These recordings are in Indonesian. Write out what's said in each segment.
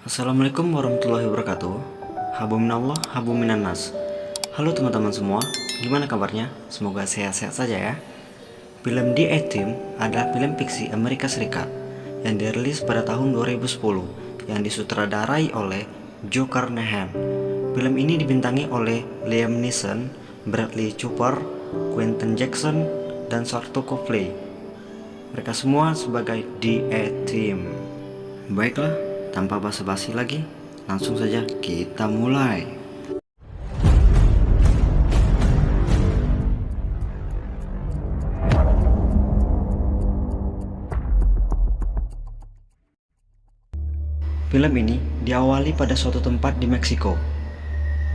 Assalamualaikum warahmatullahi wabarakatuh. Habu minallah, habu minannas. Halo teman-teman semua, gimana kabarnya? Semoga sehat-sehat saja ya. Film The A-Team adalah film fiksi Amerika Serikat yang dirilis pada tahun 2010 yang disutradarai oleh Joe Carnahan. Film ini dibintangi oleh Liam Neeson, Bradley Cooper, Quentin Jackson, dan Sarto Copley. Mereka semua sebagai The A-Team. Baiklah, tanpa basa-basi lagi, langsung saja kita mulai. Film ini diawali pada suatu tempat di Meksiko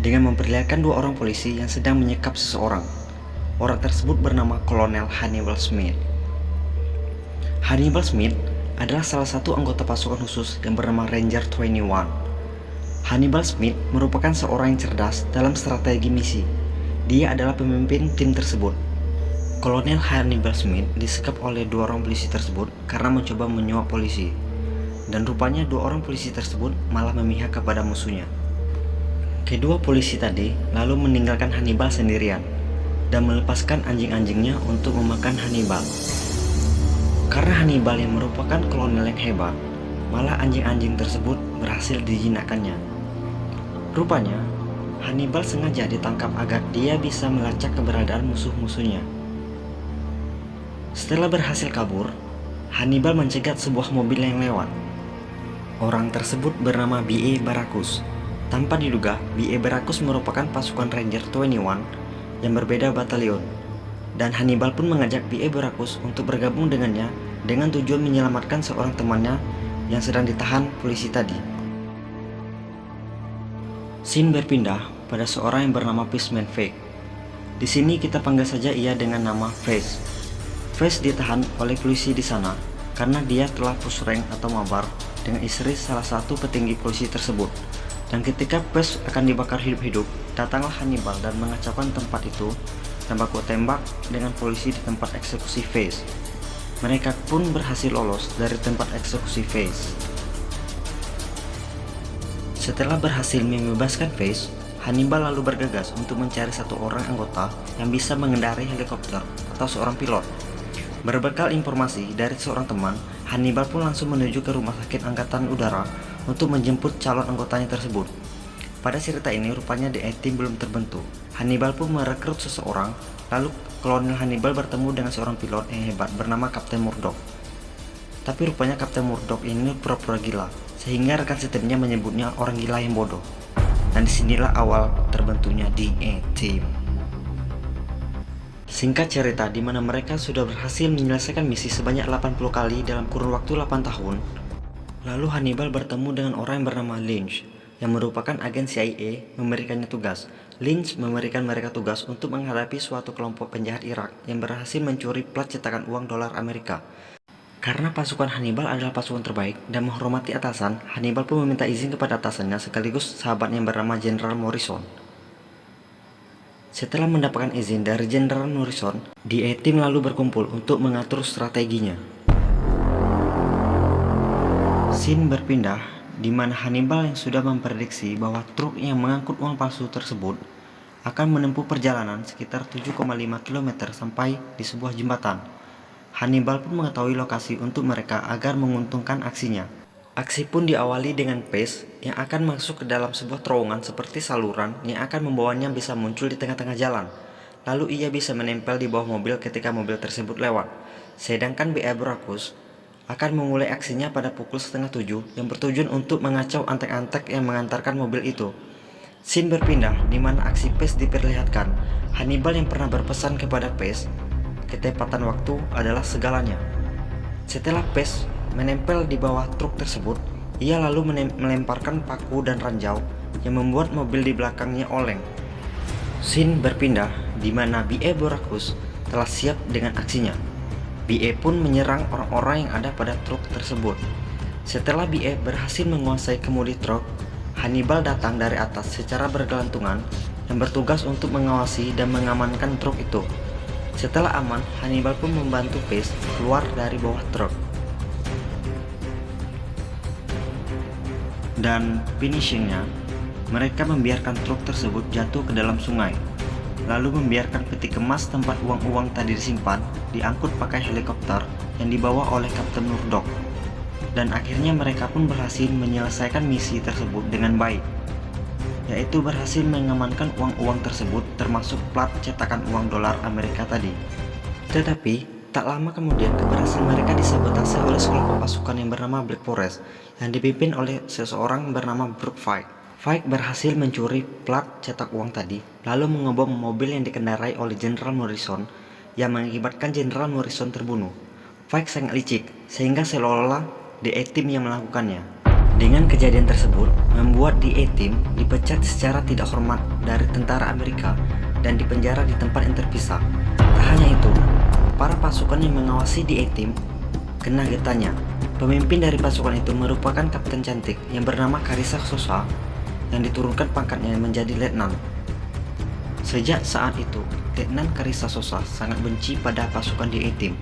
dengan memperlihatkan dua orang polisi yang sedang menyekap seseorang. Orang tersebut bernama Kolonel Hannibal Smith. Hannibal Smith adalah salah satu anggota pasukan khusus yang bernama Ranger 21. Hannibal Smith merupakan seorang yang cerdas dalam strategi misi. Dia adalah pemimpin tim tersebut. Kolonel Hannibal Smith disekap oleh dua orang polisi tersebut karena mencoba menyuap polisi. Dan rupanya dua orang polisi tersebut malah memihak kepada musuhnya. Kedua polisi tadi lalu meninggalkan Hannibal sendirian dan melepaskan anjing-anjingnya untuk memakan Hannibal. Karena Hannibal yang merupakan kolonel yang hebat, malah anjing-anjing tersebut berhasil dijinakkannya. Rupanya, Hannibal sengaja ditangkap agar dia bisa melacak keberadaan musuh-musuhnya. Setelah berhasil kabur, Hannibal mencegat sebuah mobil yang lewat. Orang tersebut bernama B.A. Baracus. Tanpa diduga, B.A. Baracus merupakan pasukan Ranger 21 yang berbeda batalion. Dan Hannibal pun mengajak B.A. Baracus untuk bergabung dengannya dengan tujuan menyelamatkan seorang temannya yang sedang ditahan polisi tadi. Scene berpindah pada seorang yang bernama Fishman Fake. Di sini kita panggil saja ia dengan nama Face. Face ditahan oleh polisi di sana karena dia telah push rank atau mabar dengan istri salah satu petinggi polisi tersebut. Dan ketika Face akan dibakar hidup-hidup, datanglah Hannibal dan mengacaukan tempat itu dan baku tembak dengan polisi di tempat eksekusi Face. Mereka pun berhasil lolos dari tempat eksekusi Face. Setelah berhasil membebaskan Face, Hannibal lalu bergegas untuk mencari satu orang anggota yang bisa mengendarai helikopter atau seorang pilot. Berbekal informasi dari seorang teman, Hannibal pun langsung menuju ke rumah sakit angkatan udara untuk menjemput calon anggotanya tersebut. Pada cerita ini rupanya The A-Team belum terbentuk. Hannibal pun merekrut seseorang, lalu Kolonel Hannibal bertemu dengan seorang pilot yang hebat bernama Kapten Murdoch. Tapi rupanya Kapten Murdoch ini pura-pura gila, sehingga rekan setimnya menyebutnya orang gila yang bodoh. Dan disinilah awal terbentuknya The A-Team. Singkat cerita, di mana mereka sudah berhasil menyelesaikan misi sebanyak 80 kali dalam kurun waktu 8 tahun. Lalu Hannibal bertemu dengan orang yang bernama Lynch, yang merupakan agen CIA memberikannya tugas. Lynch memberikan mereka tugas untuk menghadapi suatu kelompok penjahat Irak yang berhasil mencuri plat cetakan uang dolar Amerika. Karena pasukan Hannibal adalah pasukan terbaik dan menghormati atasan, Hannibal pun meminta izin kepada atasannya sekaligus sahabat yang bernama Jenderal Morrison. Setelah mendapatkan izin dari Jenderal Morrison, The A-Team lalu berkumpul untuk mengatur strateginya. Scene berpindah di mana Hannibal yang sudah memprediksi bahwa truk yang mengangkut uang palsu tersebut akan menempuh perjalanan sekitar 7,5 km sampai di sebuah jembatan. Hannibal pun mengetahui lokasi untuk mereka agar menguntungkan aksinya. Aksi pun diawali dengan Pace yang akan masuk ke dalam sebuah terowongan seperti saluran yang akan membawanya bisa muncul di tengah-tengah jalan. Lalu ia bisa menempel di bawah mobil ketika mobil tersebut lewat. Sedangkan B.A. Baracus akan memulai aksinya pada pukul 6:30 yang bertujuan untuk mengacau antek-antek yang mengantarkan mobil itu. Scene berpindah di mana aksi Pace diperlihatkan. Hannibal yang pernah berpesan kepada Pace, ketepatan waktu adalah segalanya. Setelah Pace menempel di bawah truk tersebut, ia lalu melemparkan paku dan ranjau yang membuat mobil di belakangnya oleng. Scene berpindah di mana B.A. Baracus telah siap dengan aksinya. B.A. pun menyerang orang-orang yang ada pada truk tersebut. Setelah B.A. berhasil menguasai kemudi truk, Hannibal datang dari atas secara bergelantungan dan bertugas untuk mengawasi dan mengamankan truk itu. Setelah aman, Hannibal pun membantu Pace keluar dari bawah truk. Dan finishingnya, mereka membiarkan truk tersebut jatuh ke dalam sungai, lalu membiarkan peti kemas tempat uang-uang tadi disimpan diangkut pakai helikopter yang dibawa oleh Kapten Murdoch. Dan akhirnya mereka pun berhasil menyelesaikan misi tersebut dengan baik, yaitu berhasil mengamankan uang-uang tersebut termasuk plat cetakan uang dolar Amerika tadi. Tetapi tak lama kemudian keberhasilan mereka disabotase oleh sekelompok pasukan yang bernama Black Forest yang dipimpin oleh seseorang bernama Brook Fike. Fike berhasil mencuri plat cetak uang tadi, lalu mengebom mobil yang dikendarai oleh Jenderal Morrison yang mengakibatkan Jenderal Morrison terbunuh. Fike sangat licik, sehingga seolah-olah The A-Team yang melakukannya. Dengan kejadian tersebut, membuat The A-Team dipecat secara tidak hormat dari tentara Amerika dan dipenjara di tempat yang terpisah. Tak hanya itu, para pasukan yang mengawasi The A-Team kena getahnya. Pemimpin dari pasukan itu merupakan kapten cantik yang bernama Carissa Sosa yang diturunkan pangkatnya menjadi letnan. Sejak saat itu, Letnan Carissa Sosa sangat benci pada pasukan The A-Team,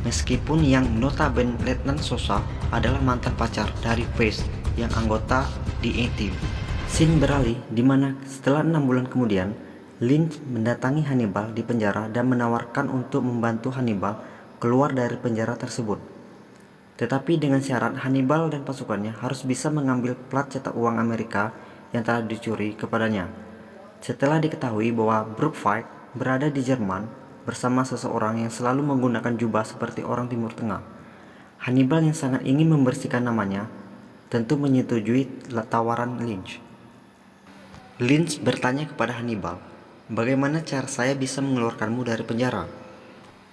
meskipun yang notabene Letnan Sosa adalah mantan pacar dari Pace yang anggota The A-Team. Scene beralih di mana setelah 6 bulan kemudian, Lynch mendatangi Hannibal di penjara dan menawarkan untuk membantu Hannibal keluar dari penjara tersebut. Tetapi dengan syarat Hannibal dan pasukannya harus bisa mengambil plat cetak uang Amerika yang telah dicuri kepadanya. Setelah diketahui bahwa Brook Fike berada di Jerman bersama seseorang yang selalu menggunakan jubah seperti orang Timur Tengah, Hannibal yang sangat ingin membersihkan namanya tentu menyetujui tawaran Lynch. Lynch bertanya kepada Hannibal, "Bagaimana cara saya bisa mengeluarkanmu dari penjara?"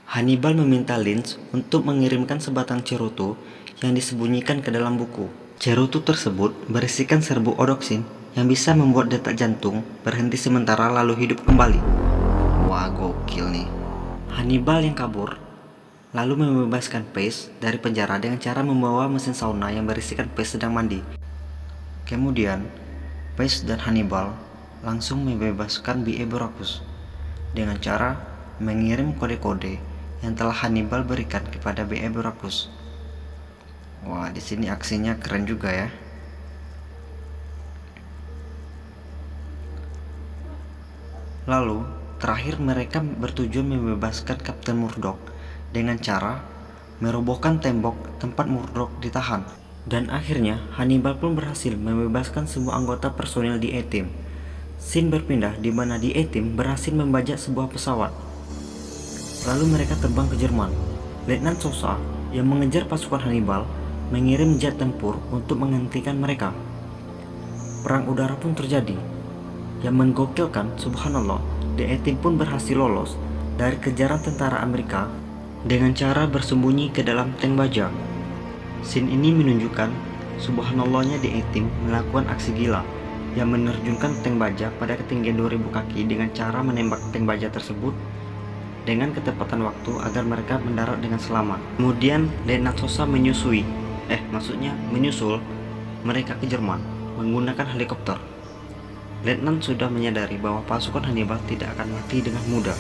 Hannibal meminta Lynch untuk mengirimkan sebatang cerutu yang disembunyikan ke dalam buku. Cerutu tersebut berisikan serbuk odoksin yang bisa membuat detak jantung berhenti sementara lalu hidup kembali. Wah, gokil nih. Hannibal yang kabur lalu membebaskan Pace dari penjara dengan cara membawa mesin sauna yang berisikan Pace sedang mandi. Kemudian, Pace dan Hannibal langsung membebaskan B.A. Baracus dengan cara mengirim kode-kode yang telah Hannibal berikan kepada B.A. Baracus. Wah, di sini aksinya keren juga ya. Lalu, terakhir mereka bertujuan membebaskan Kapten Murdoch dengan cara merobohkan tembok tempat Murdoch ditahan. Dan akhirnya Hannibal pun berhasil membebaskan semua anggota personil di A-Team. Scene berpindah di mana di A-Team berhasil membajak sebuah pesawat. Lalu mereka terbang ke Jerman. Letnan Sosa yang mengejar pasukan Hannibal mengirim jet tempur untuk menghentikan mereka. Perang udara pun terjadi. Yang menggokilkan, subhanallah, The A-Team pun berhasil lolos dari kejaran tentara Amerika dengan cara bersembunyi ke dalam tank baja. Scene ini menunjukkan subhanallahnya The A-Team melakukan aksi gila yang menerjunkan tank baja pada ketinggian 2000 kaki dengan cara menembak tank baja tersebut dengan ketepatan waktu agar mereka mendarat dengan selamat. Kemudian Letnan Sosa menyusul mereka ke Jerman menggunakan helikopter. Letnan sudah menyadari bahwa pasukan Hannibal tidak akan mati dengan mudah.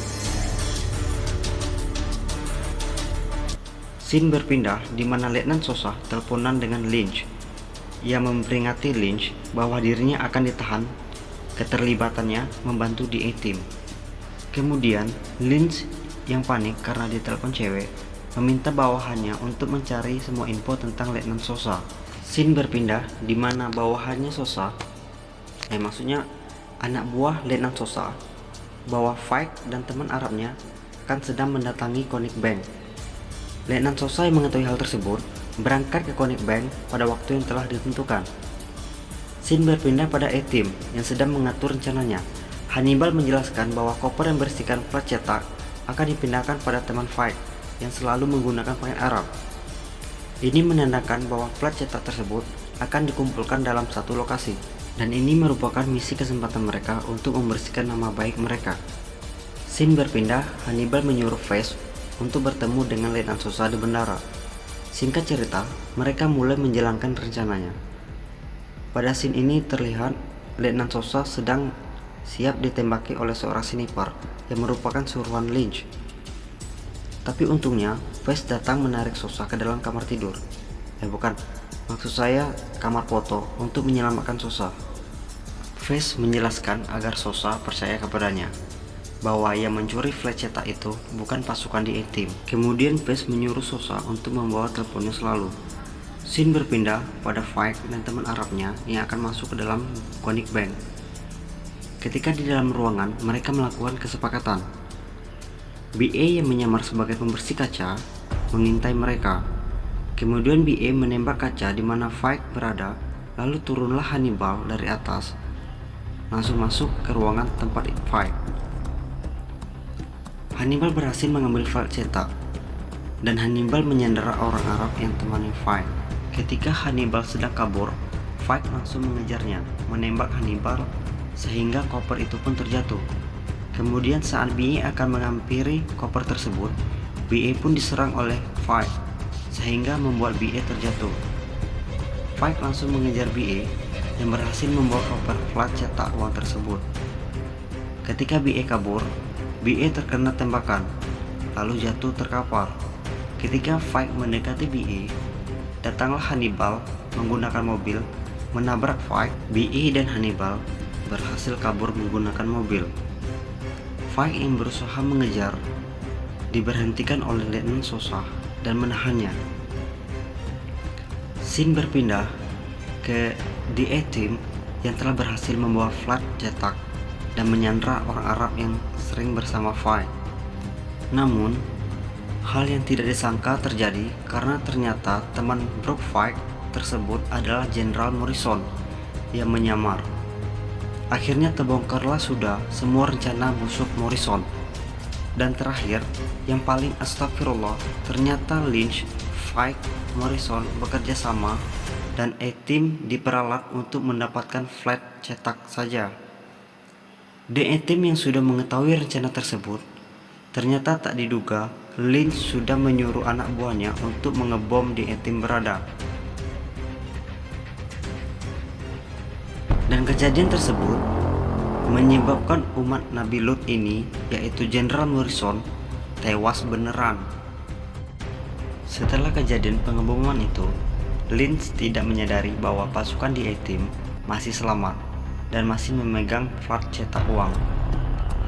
Scene berpindah di mana Letnan Sosa teleponan dengan Lynch. Ia memperingati Lynch bahwa dirinya akan ditahan keterlibatannya membantu di A-Team. Kemudian Lynch yang panik karena ditelepon cewek meminta bawahannya untuk mencari semua info tentang Letnan Sosa. Scene berpindah di mana bawahannya Sosa, anak buah Letnan Sosa, bahwa Fike dan teman Arabnya akan sedang mendatangi Koenig Bank. Letnan Sosa yang mengetahui hal tersebut berangkat ke Koenig Bank pada waktu yang telah ditentukan. Scene berpindah pada A-Team yang sedang mengatur rencananya. Hannibal menjelaskan bahwa koper yang berisikan plat cetak akan dipindahkan pada teman Fike yang selalu menggunakan pakaian Arab. Ini menandakan bahwa plat cetak tersebut akan dikumpulkan dalam satu lokasi. Dan ini merupakan misi kesempatan mereka untuk membersihkan nama baik mereka. Scene berpindah, Hannibal menyuruh Pace untuk bertemu dengan Letnan Sosa di bandara. Singkat cerita, mereka mulai menjalankan rencananya. Pada scene ini terlihat Letnan Sosa sedang siap ditembaki oleh seorang sniper yang merupakan suruhan Lynch. Tapi untungnya, Pace datang menarik Sosa ke dalam kamar tidur. Maksud saya kamar foto untuk menyelamatkan Sosa. Face menjelaskan agar Sosa percaya kepadanya bahwa yang mencuri flash cetak itu bukan pasukan di A-Team. Kemudian Face menyuruh Sosa untuk membawa teleponnya selalu. Scene berpindah pada Faik dan teman Arabnya yang akan masuk ke dalam Koenig Bank. Ketika di dalam ruangan, mereka melakukan kesepakatan. BA yang menyamar sebagai pembersih kaca mengintai mereka. Kemudian BA menembak kaca di mana Faik berada, lalu turunlah Hannibal dari atas, langsung masuk ke ruangan tempat Faik. Hannibal berhasil mengambil file cetak, dan Hannibal menyandera orang Arab yang temani Faik. Ketika Hannibal sedang kabur, Faik langsung mengejarnya, menembak Hannibal sehingga koper itu pun terjatuh. Kemudian saat BA akan menghampiri koper tersebut, BA pun diserang oleh Faik sehingga membuat BA terjatuh. Faik langsung mengejar BA yang berhasil membawa koper flat cetak uang tersebut. Ketika BA kabur, BA terkena tembakan, lalu jatuh terkapar. Ketika Faik mendekati BA, datanglah Hannibal menggunakan mobil, menabrak Faik. BA dan Hannibal berhasil kabur menggunakan mobil. Faik yang berusaha mengejar diberhentikan oleh Letnan Sosa dan menahannya. Scene berpindah ke The A-Team yang telah berhasil membawa flat cetak dan menyandra orang Arab yang sering bersama Faik. Namun, hal yang tidak disangka terjadi karena ternyata teman Brock Faik tersebut adalah Jenderal Morrison yang menyamar. Akhirnya terbongkarlah sudah semua rencana busuk Morrison. Dan terakhir, yang paling astagfirullah, ternyata Lynch, Faik, Morrison bekerja sama dan A-Team diperalat untuk mendapatkan flat cetak saja. The A-Team yang sudah mengetahui rencana tersebut, ternyata tak diduga Lynch sudah menyuruh anak buahnya untuk mengebom The A-Team berada. Dan kejadian tersebut menyebabkan umat Nabi Lut ini, yaitu Jenderal Morrison, tewas beneran. Setelah kejadian pengeboman itu, Lynch tidak menyadari bahwa pasukan di A-Team masih selamat dan masih memegang flat cetak uang.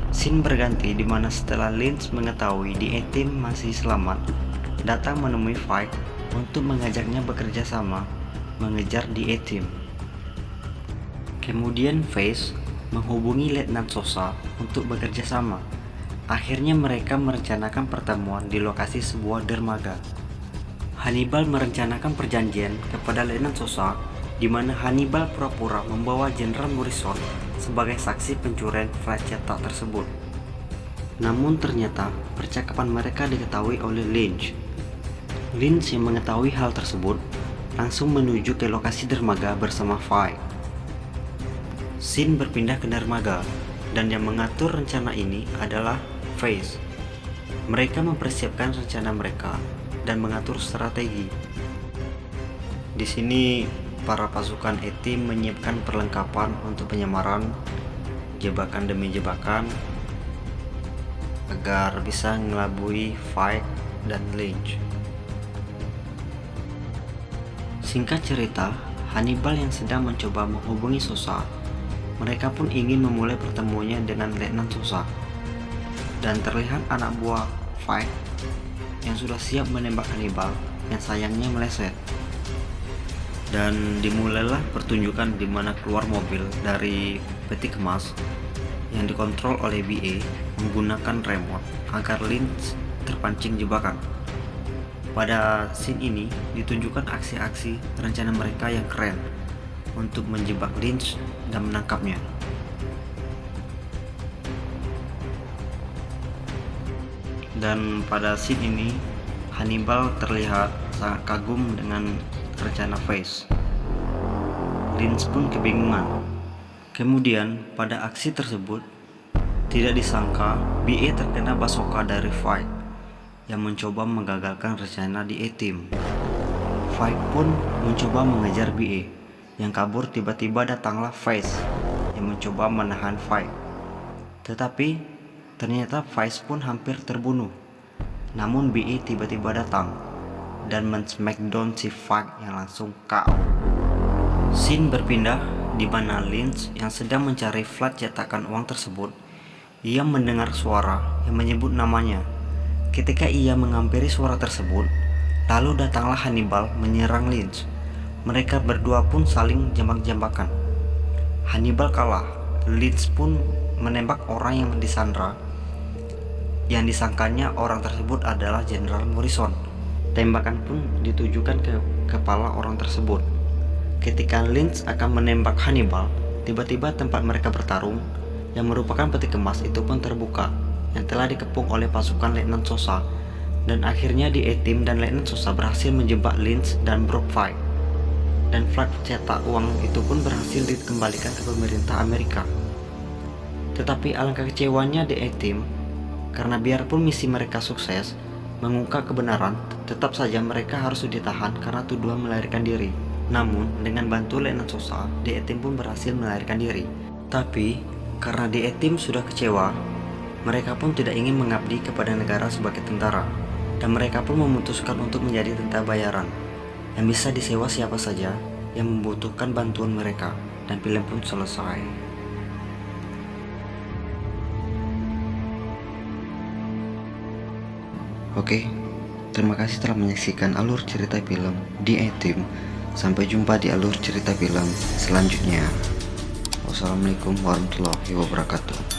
Scene berganti di mana setelah Lynch mengetahui di A-Team masih selamat, datang menemui Faik untuk mengajaknya bekerja sama mengejar di A-Team. Kemudian Face menghubungi Letnan Sosa untuk bekerja sama. Akhirnya mereka merencanakan pertemuan di lokasi sebuah dermaga. Hannibal merencanakan perjanjian kepada Letnan Sosa di mana Hannibal pura-pura membawa Jenderal Morrison sebagai saksi pencurian flat cetak tersebut. Namun ternyata percakapan mereka diketahui oleh Lynch. Lynch yang mengetahui hal tersebut langsung menuju ke lokasi dermaga bersama Faik. Scene berpindah ke dermaga, dan yang mengatur rencana ini adalah Face. Mereka mempersiapkan rencana mereka dan mengatur strategi. Di sini para pasukan A-Team menyiapkan perlengkapan untuk penyamaran, jebakan demi jebakan, agar bisa mengelabui Faik dan Lynch. Singkat cerita, Hannibal yang sedang mencoba menghubungi Sosa, mereka pun ingin memulai pertemuannya dengan Letnan Sosa. Dan terlihat anak buah Faik yang sudah siap menembak Hannibal yang sayangnya meleset. Dan dimulailah pertunjukan di mana keluar mobil dari peti kemas yang dikontrol oleh BA menggunakan remote agar Lynch terpancing jebakan. Pada scene ini ditunjukkan aksi-aksi rencana mereka yang keren untuk menjebak Lynch dan menangkapnya. Dan pada scene ini Hannibal terlihat sangat kagum dengan rencana Face. Lynch pun kebingungan. Kemudian pada aksi tersebut tidak disangka BA terkena basoka dari Faik yang mencoba menggagalkan rencana di A-Team. Faik pun mencoba mengejar BA yang kabur. Tiba-tiba datanglah Face yang mencoba menahan Faik. Tetapi ternyata Face pun hampir terbunuh. Namun BA tiba-tiba datang dan men-smackdown si Fight yang langsung KO. Scene berpindah di mana Lynch yang sedang mencari flat cetakan uang tersebut. Ia mendengar suara yang menyebut namanya. Ketika ia menghampiri suara tersebut, lalu datanglah Hannibal menyerang Lynch. Mereka berdua pun saling jambak-jambakan. Hannibal kalah. Lynch pun menembak orang yang disandra. Yang disangkanya orang tersebut adalah Jenderal Morrison. Tembakan pun ditujukan ke kepala orang tersebut. Ketika Lynch akan menembak Hannibal, tiba-tiba tempat mereka bertarung yang merupakan peti kemas itu pun terbuka, yang telah dikepung oleh pasukan Letnan Sosa, dan akhirnya D-A-Team dan Letnan Sosa berhasil menjebak Lynch dan Brock Fight, dan flat cetak uang itu pun berhasil dikembalikan ke pemerintah Amerika. Tetapi alangkah kecewanya D-A-Team, karena biarpun misi mereka sukses mengungkap kebenaran, tetap saja mereka harus ditahan karena tuduhan melarikan diri. Namun dengan bantu Letnan Sosa, D-A-Team pun berhasil melarikan diri. Tapi karena D-A-Team sudah kecewa, mereka pun tidak ingin mengabdi kepada negara sebagai tentara, dan mereka pun memutuskan untuk menjadi tentara bayaran yang bisa disewa siapa saja yang membutuhkan bantuan mereka, dan film pun selesai. Oke, terima kasih telah menyaksikan alur cerita film D-A-Team. Sampai jumpa di alur cerita film selanjutnya. Wassalamualaikum warahmatullahi wabarakatuh.